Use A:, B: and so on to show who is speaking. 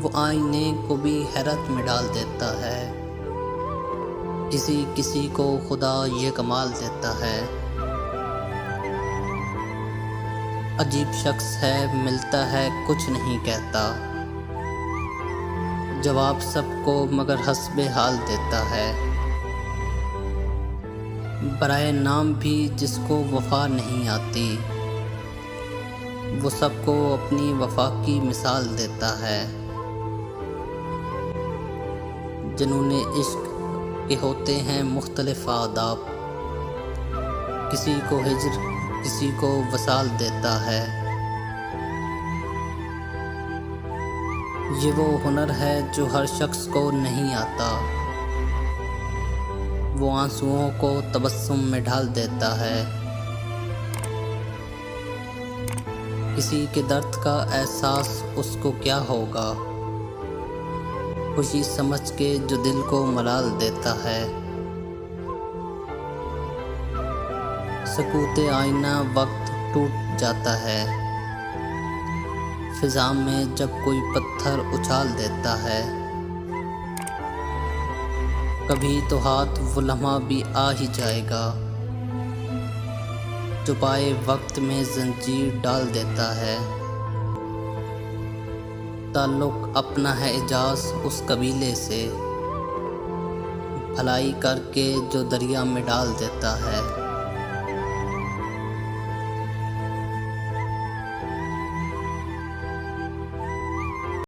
A: वो आईने को भी हैरत में डाल देता है। किसी किसी को खुदा ये कमाल देता है। अजीब शख्स है, मिलता है कुछ नहीं कहता, जवाब सबको मगर हस्बे हाल देता है। बराए नाम भी जिसको वफा नहीं आती, वो सबको अपनी वफा की मिसाल देता है। जुनूने इश्क के होते हैं मुख्तलिफ आदाब, किसी को हिज्र किसी को वसाल देता है। ये वो हुनर है जो हर शख्स को नहीं आता, वो आंसुओं को तबस्सुम में ढाल देता है। किसी के दर्द का एहसास उसको क्या होगा, खुशी समझ के जो दिल को मलाल देता है। सकूते आईना वक्त टूट जाता है, फिजा में जब कोई पत्थर उछाल देता है। कभी तो हाथ वो लम्हा भी आ ही जाएगा, जो पाए वक्त में जंजीर डाल देता है। ताल्लुक अपना है एजाज उस कबीले से, भलाई करके जो दरिया में डाल देता है।